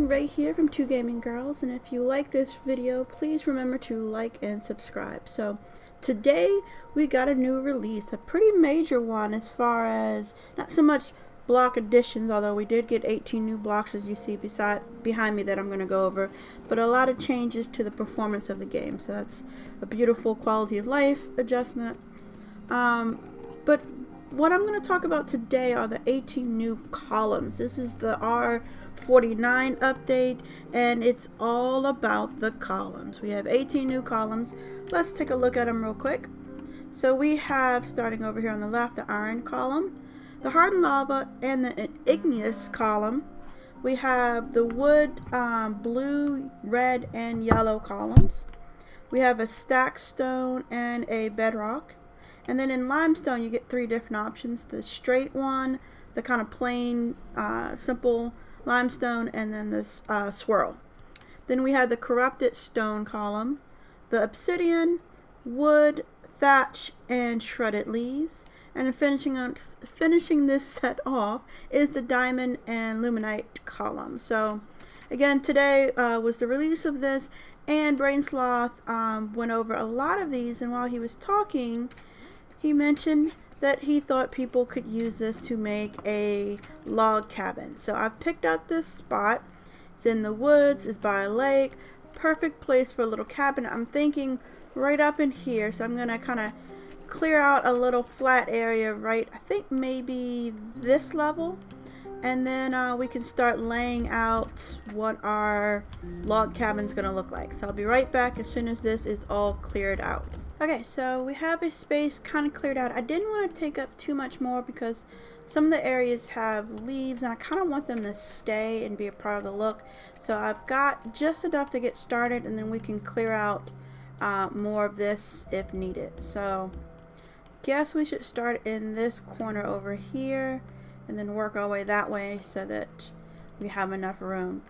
everyone, Ray here from Two Gaming Girls, and if you like this video, please remember to like and subscribe. So today we got a new release, a pretty major one as far as not so much block additions, although we did get 18 new blocks as you see behind me that I'm going to go over, but a lot of changes to the performance of the game. So that's a beautiful quality of life adjustment. But what I'm going to talk about today are the 18 new columns. This is the R49 update, and it's all about the columns. We have 18 new columns. Let's take a look at them real quick. So we have, starting over here on the left, the iron column, the hardened lava, and the igneous column. We have the wood, blue, red, and yellow columns. We have a stacked stone and a bedrock. And then in limestone, you get three different options: the straight one, the kind of plain, simple limestone, and then this swirl. Then we have the corrupted stone column, the obsidian, wood, thatch, and shredded leaves. And finishing this set off is the diamond and luminite column. So again, today was the release of this, and Brainsloth went over a lot of these, and while he was talking, he mentioned that he thought people could use this to make a log cabin. So I've picked out this spot. It's in the woods, it's by a lake, perfect place for a little cabin. I'm thinking right up in here, so I'm gonna kind of clear out a little flat area right, I think maybe this level, and then we can start laying out what our log cabin's gonna look like. So I'll be right back as soon as this is all cleared out. Okay, so we have a space kind of cleared out. I didn't want to take up too much more because some of the areas have leaves and I kind of want them to stay and be a part of the look. So I've got just enough to get started, and then we can clear out more of this if needed. So guess we should start in this corner over here and then work our way that way so that we have enough room.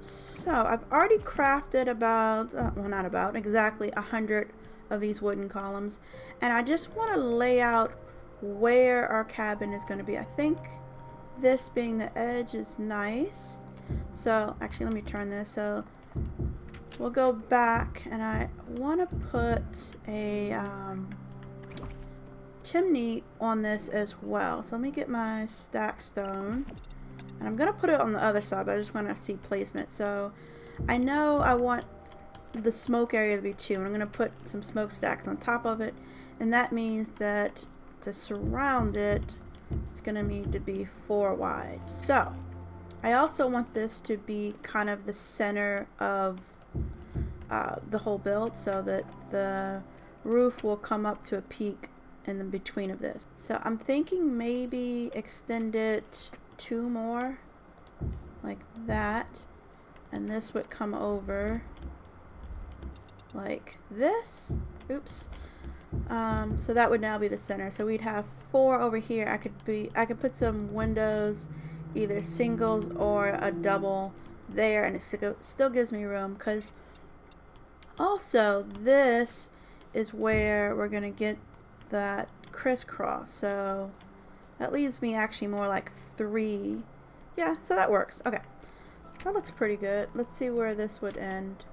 So I've already crafted about, well, not about, exactly 100 of these wooden columns, and I just want to lay out where our cabin is going to be. I think this being the edge is nice. So actually, let me turn this. So we'll go back, and I want to put a chimney on this as well. So let me get my stacked stone. And I'm going to put it on the other side, but I just want to see placement. So I know I want the smoke area to be 2, and I'm going to put some smokestacks on top of it. And that means that to surround it, it's going to need to be 4 wide. So I also want this to be kind of the center of the whole build, so that the roof will come up to a peak in the between of this. So I'm thinking maybe extend it 2 more like that, and this would come over like this. Oops. So that would now be the center. So we'd have 4 over here. I could put some windows, either singles or a double there, and it still gives me room, because also this is where we're gonna get that crisscross. So that leaves me actually more like 3. Yeah, so that works. Okay, that looks pretty good. Let's see where this would end.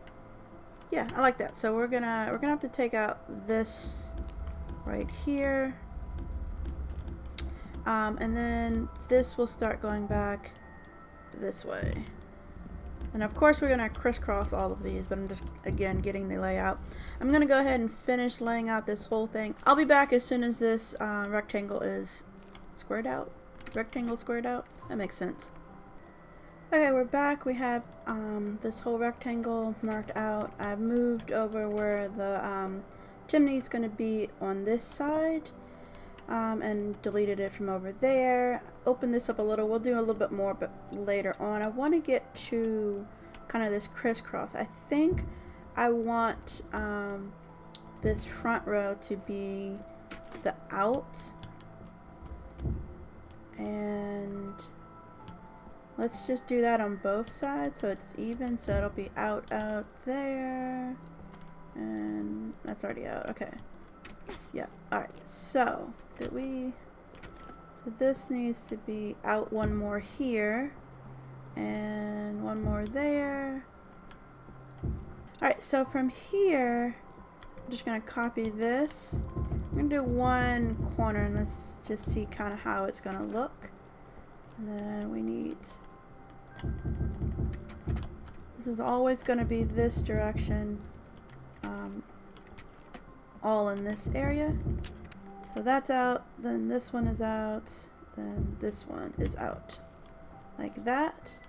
Yeah, I like that. So we're gonna have to take out this right here, and then this will start going back this way. And of course we're gonna crisscross all of these, but I'm just again getting the layout. I'm gonna go ahead and finish laying out this whole thing. I'll be back as soon as this rectangle is squared out. Rectangle squared out. That makes sense. Okay, we're back. We have this whole rectangle marked out. I've moved over where the chimney is going to be on this side, and deleted it from over there. Open this up a little. We'll do a little bit more, but later on. I want to get to kind of this crisscross. I think I want this front row to be the out. And let's just do that on both sides so it's even. So it'll be out there, and that's already out. Okay, yeah. All right, so so this needs to be out one more here, and one more there. Alright, so from here, I'm just going to copy this. I'm going to do one corner and let's just see kind of how it's going to look. And then we need, this is always going to be this direction, all in this area. So that's out, then this one is out, then this one is out. Like that.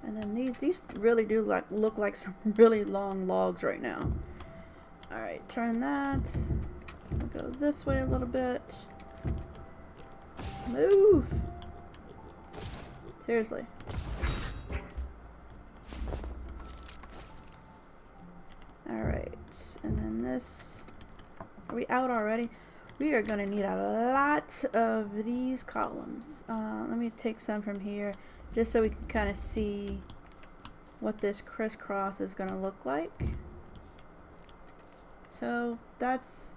And then these really do look like some really long logs right now. Alright, turn that. We'll go this way a little bit. Move! Seriously. Alright, and then this. Are we out already? We are going to need a lot of these columns. Let me take some from here just so we can kind of see what this crisscross is going to look like. So that's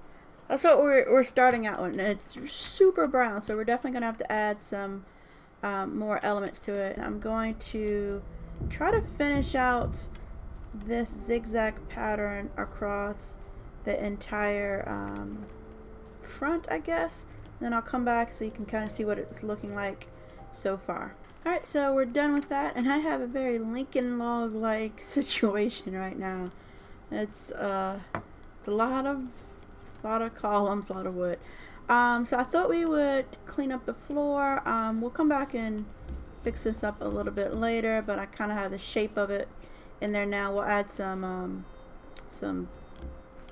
what we're starting out with. And it's super brown, so we're definitely going to have to add some more elements to it. I'm going to try to finish out this zigzag pattern across the entire front, I guess. Then I'll come back so you can kind of see what it's looking like so far. Alright, so we're done with that, and I have a very Lincoln log like situation right now. It's a lot of columns, a lot of wood. So I thought we would clean up the floor. We'll come back and fix this up a little bit later, but I kind of have the shape of it in there now. We'll add some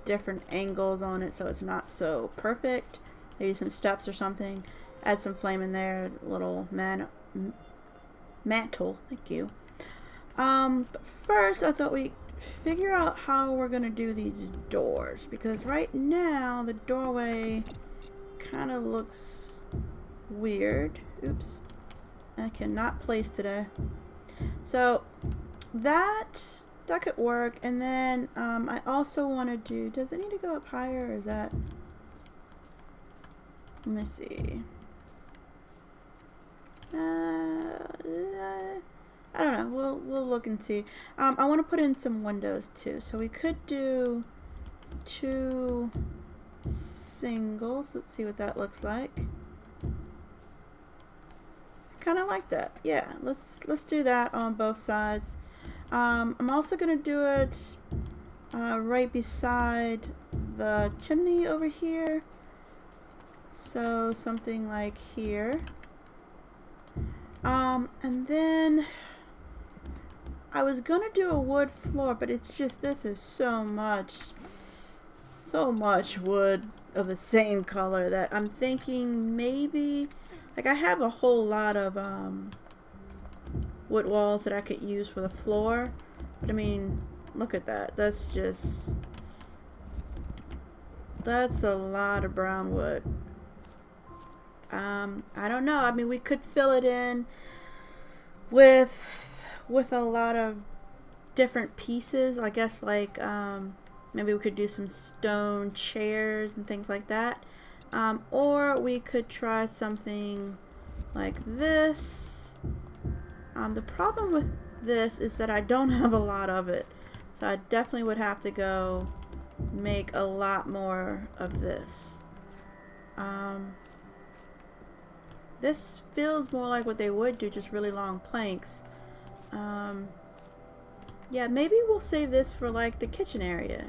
different angles on it so it's not so perfect. Maybe some steps or something. Add some flame in there, little mantle. Thank you. But first I thought we'd figure out how we're gonna do these doors, because right now the doorway kind of looks weird. Oops, I cannot place today. So that could work. And then I also want to do, does it need to go up higher, or is that, let me see, I don't know, we'll look and see. I want to put in some windows too, so we could do 2 singles. Let's see what that looks like. Kind of like that. Yeah, let's do that on both sides. I'm also gonna do it right beside the chimney over here, so something like here. And then I was gonna do a wood floor, but it's just, this is so much wood of the same color that I'm thinking maybe, like, I have a whole lot of wood walls that I could use for the floor, but I mean, look at that. That's a lot of brown wood. I don't know. I mean, we could fill it in with a lot of different pieces. I guess, like, maybe we could do some stone chairs and things like that. Or we could try something like this. The problem with this is that I don't have a lot of it. So I definitely would have to go make a lot more of this. This feels more like what they would do, just really long planks. Yeah, maybe we'll save this for like the kitchen area.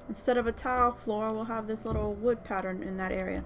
Instead of a tile floor, we'll have this little wood pattern in that area.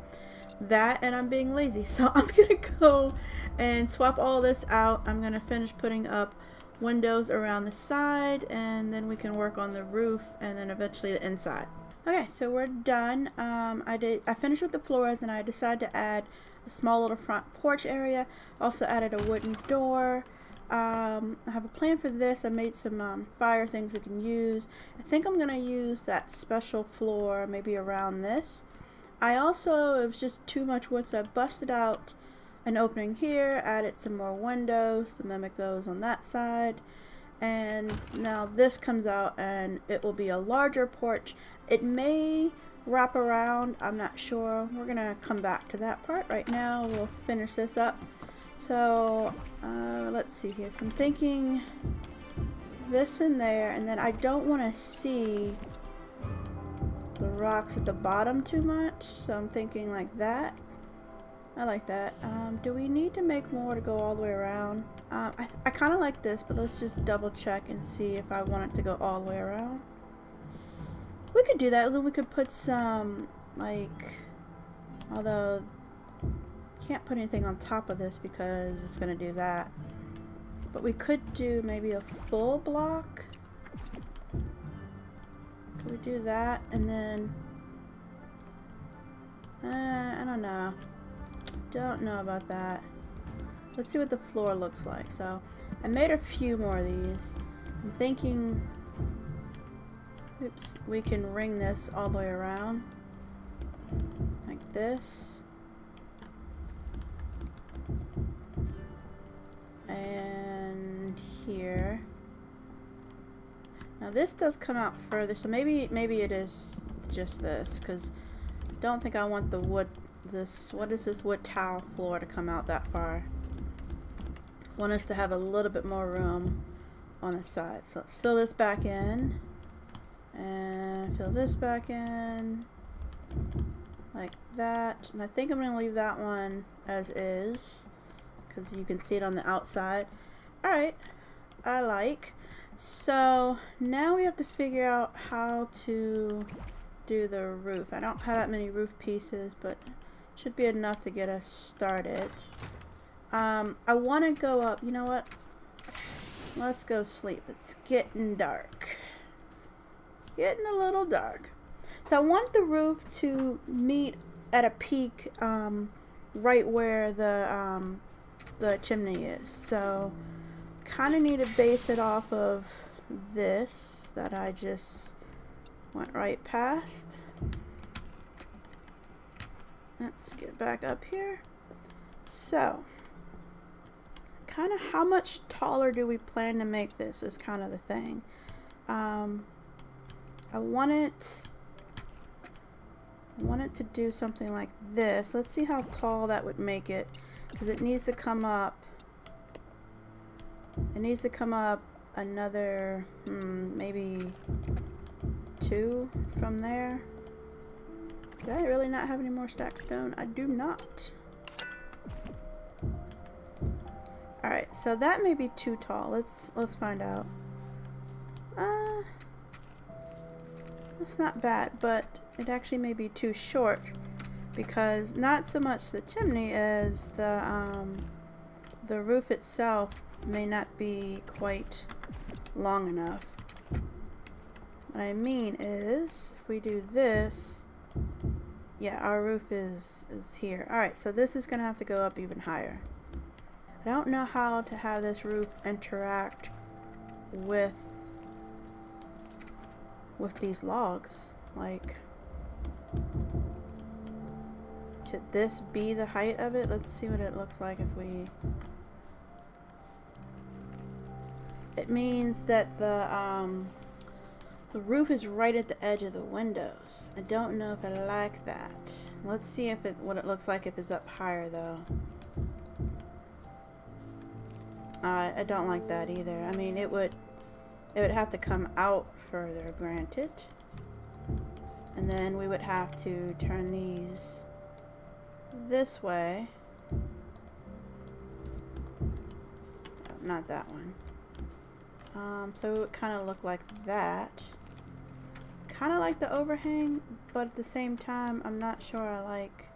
That, and I'm being lazy, so I'm gonna go and swap all this out. I'm gonna finish putting up windows around the side, and then we can work on the roof and then eventually the inside. Okay, so we're done. I finished with the floors, and I decided to add a small little front porch area. Also added a wooden door. I have a plan for this. I made some fire things we can use. I think I'm gonna use that special floor maybe around this. I also, it was just too much wood, so I busted out an opening here, added some more windows to mimic those on that side, and now this comes out and it will be a larger porch. It may wrap around, I'm not sure. We're gonna come back to that part. Right now we'll finish this up So let's see here. So I'm thinking this in there, and then I don't want to see the rocks at the bottom too much, so I'm thinking like that. I like that. Do we need to make more to go all the way around? I kind of like this, but let's just double check and see if I want it to go all the way around. We could do that, and then we could put some, like, although can't put anything on top of this because it's gonna do that. But we could do maybe a full block. Could we do that? And then I don't know. Don't know about that. Let's see what the floor looks like. So I made a few more of these. I'm thinking, oops, we can ring this all the way around like this. And here. Now this does come out further, so maybe it is just this, because I don't think I want the wood, what is this wood tile floor to come out that far. I want us to have a little bit more room on the side. So let's fill this back in and fill this back in like that. And I think I'm going to leave that one as is, because you can see it on the outside. Alright, I like. So now we have to figure out how to do the roof. I don't have that many roof pieces, but should be enough to get us started. I want to go up. You know what? Let's go sleep. It's getting dark. Getting a little dark. So I want the roof to meet at a peak right where the chimney is. So kind of need to base it off of this that I just went right past. Let's get back up here. So kind of how much taller do we plan to make this is kind of the thing. I want it to do something like this. Let's see how tall that would make it, because it needs to come up. It needs to come up another maybe 2 from there. Do I really not have any more stacked stone? I do not. Alright, so that may be too tall. Let's find out. That's not bad, but it actually may be too short, because not so much the chimney as the roof itself may not be quite long enough. What I mean is, if we do this, yeah, our roof is here. Alright, so this is going to have to go up even higher. I don't know how to have this roof interact with these logs. Like, should this be the height of it? Let's see what it looks like if we... It means that the roof is right at the edge of the windows. I don't know if I like that. Let's see if what it looks like if it's up higher though. I don't like that either. I mean, it would have to come out further, granted. And then we would have to turn these this way. Oh, not that one. So it would kind of look like that. Kind of like the overhang, but at the same time, I'm not sure I like...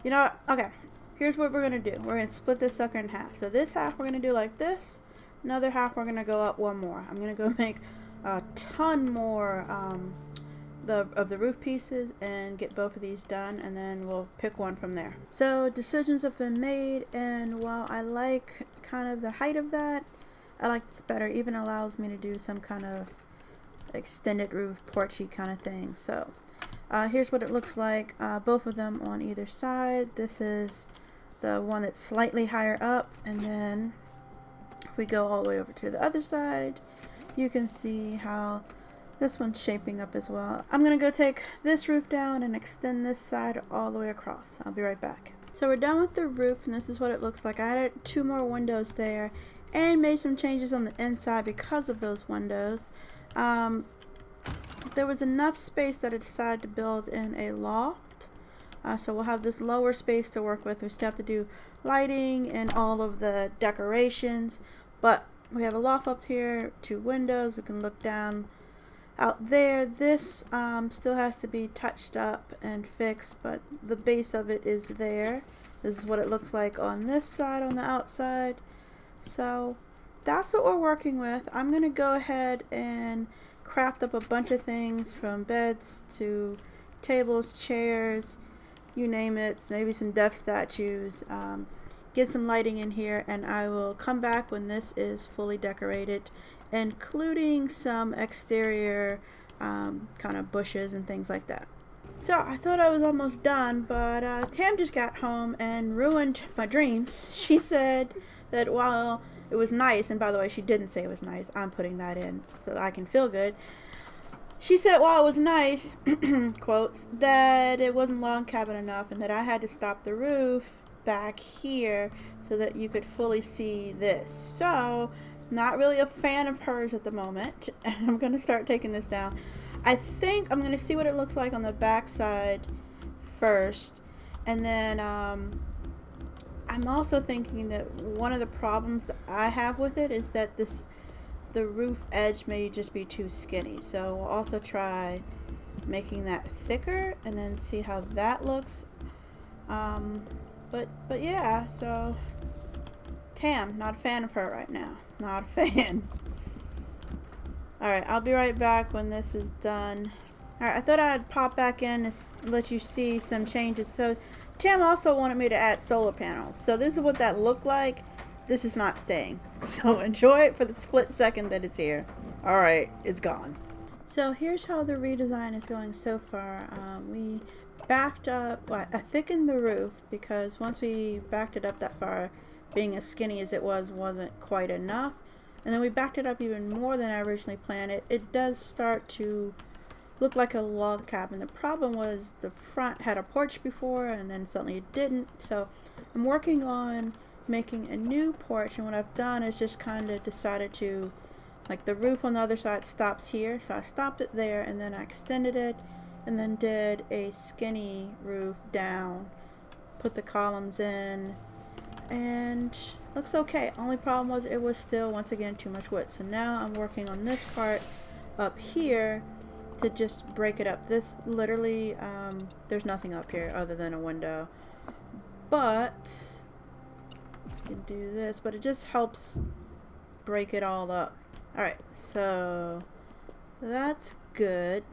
You know what? Okay. Here's what we're going to do. We're going to split this sucker in half. So this half we're going to do like this. Another half we're going to go up one more. I'm going to go make a ton more of the roof pieces and get both of these done, and then we'll pick one from there. So decisions have been made, and while I like kind of the height of that, I like this better. It even allows me to do some kind of extended roof porchy kind of thing. So here's what it looks like, both of them on either side. This is the one that's slightly higher up, and then if we go all the way over to the other side, you can see how this one's shaping up as well. I'm gonna go take this roof down and extend this side all the way across. I'll be right back. So we're done with the roof, and this is what it looks like. I added 2 more windows there and made some changes on the inside because of those windows. There was enough space that I decided to build in a loft. So we'll have this lower space to work with. We still have to do lighting and all of the decorations, but we have a loft up here, 2 windows. We can look down out there. This still has to be touched up and fixed, but the base of it is there. This is what it looks like on this side, on the outside. So that's what we're working with. I'm going to go ahead and craft up a bunch of things, from beds to tables, chairs, you name it, maybe some death statues. Get some lighting in here, and I will come back when this is fully decorated, including some exterior kind of bushes and things like that. So I thought I was almost done, but Tam just got home and ruined my dreams. She said that while it was nice, and by the way, she didn't say it was nice, I'm putting that in so that I can feel good. She said while it was nice, quotes, that it wasn't log cabin enough and that I had to stop the roof back here so that you could fully see this. So, not really a fan of hers at the moment, and I'm going to start taking this down. I think I'm going to see what it looks like on the back side first, and then I'm also thinking that one of the problems that I have with it is that the roof edge may just be too skinny. So we'll also try making that thicker and then see how that looks. But yeah, so Tam, not a fan of her right now. Not a fan. Alright, I'll be right back when this is done. Alright, I thought I'd pop back in and let you see some changes. So Tam also wanted me to add solar panels. So this is what that looked like. This is not staying. So enjoy it for the split second that it's here. Alright, it's gone. So here's how the redesign is going so far. We backed up, well, I thickened the roof because once we backed it up that far, being as skinny as it wasn't quite enough. And then we backed it up even more than I originally planned. It does start to look like a log cabin. The problem was the front had a porch before and then suddenly it didn't. So I'm working on making a new porch, and what I've done is just kind of decided to, like, the roof on the other side stops here, so I stopped it there and then I extended it and then did a skinny roof down, put the columns in, and looks okay. Only problem was it was still once again too much wood. So now I'm working on this part up here to just break it up. This literally there's nothing up here other than a window, but you can do this, but it just helps break it all up. Alright, so that's good.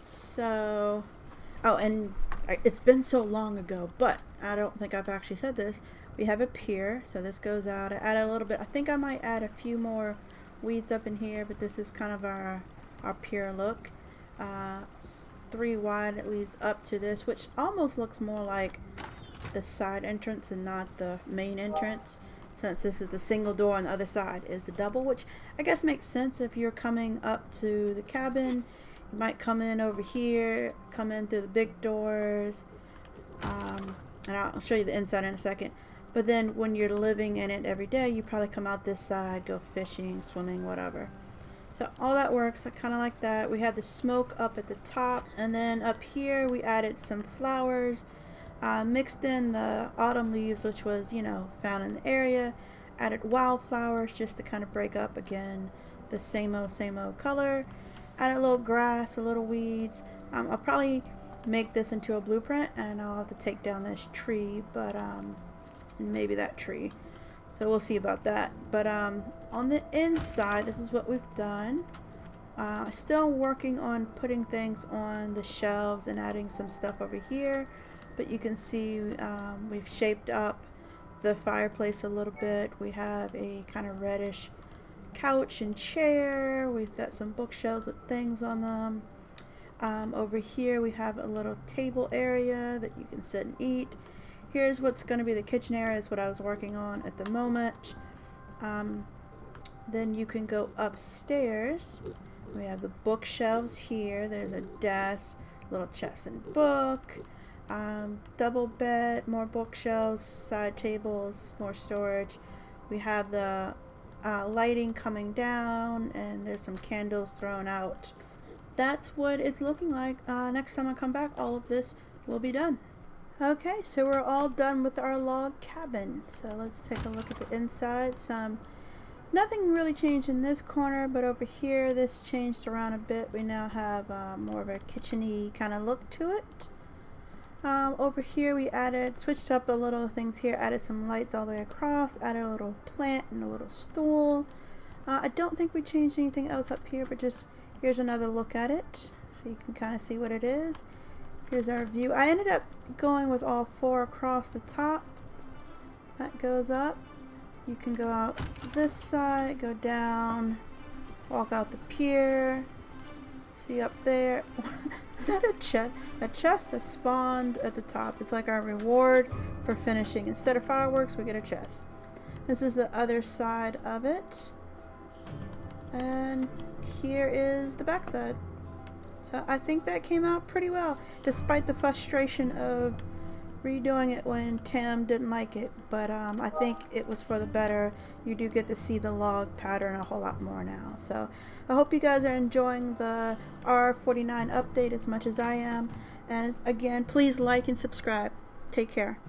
So, oh, and it's been so long ago, but I don't think I've actually said this. We have a pier, so this goes out. I added a little bit. I think I might add a few more weeds up in here, but this is kind of our pier look. It's 3 wide. It leads up to this, which almost looks more like the side entrance and not the main entrance, since this is the single door and the other side is the double, which I guess makes sense. If you're coming up to the cabin, you might come in over here, come in through the big doors, and I'll show you the inside in a second. But then when you're living in it every day, you probably come out this side, go fishing, swimming, whatever. So all that works. I kind of like that. We have the smoke up at the top, and then up here we added some flowers, mixed in the autumn leaves, which was, you know, found in the area. Added wildflowers just to kind of break up again the same old color. Added a little grass, a little weeds. I'll probably make this into a blueprint, and I'll have to take down this tree, but maybe that tree. So we'll see about that. But on the inside, this is what we've done. Still working on putting things on the shelves and adding some stuff over here. But you can see we've shaped up the fireplace a little bit. We have a kind of reddish couch and chair. We've got some bookshelves with things on them. Over here we have a little table area that you can sit and eat. Here's what's going to be the kitchen area, is what I was working on at the moment. Then you can go upstairs. We have the bookshelves here. There's a desk, little chest and book. Double bed, more bookshelves, side tables, more storage. We have the lighting coming down, and there's some candles thrown out. That's what it's looking like. Next time I come back, all of this will be done. Okay, so we're all done with our log cabin. So let's take a look at the inside. Nothing really changed in this corner, but over here this changed around a bit. We now have more of a kitchen-y kind of look to it. Over here we switched up a little things here, added some lights all the way across, added a little plant and a little stool. I don't think we changed anything else up here, but just here's another look at it so you can kind of see what it is. Here's our view. I ended up going with all four across the top. That goes up. You can go out this side, go down, walk out the pier. See up there. Is that a chest? A chest has spawned at the top. It's like our reward for finishing. Instead of fireworks, we get a chest. This is the other side of it. And here is the back side. So I think that came out pretty well, despite the frustration of redoing it when Tam didn't like it. But I think it was for the better. You do get to see the log pattern a whole lot more now. So I hope you guys are enjoying the R49 update as much as I am. And again, please like and subscribe. Take care.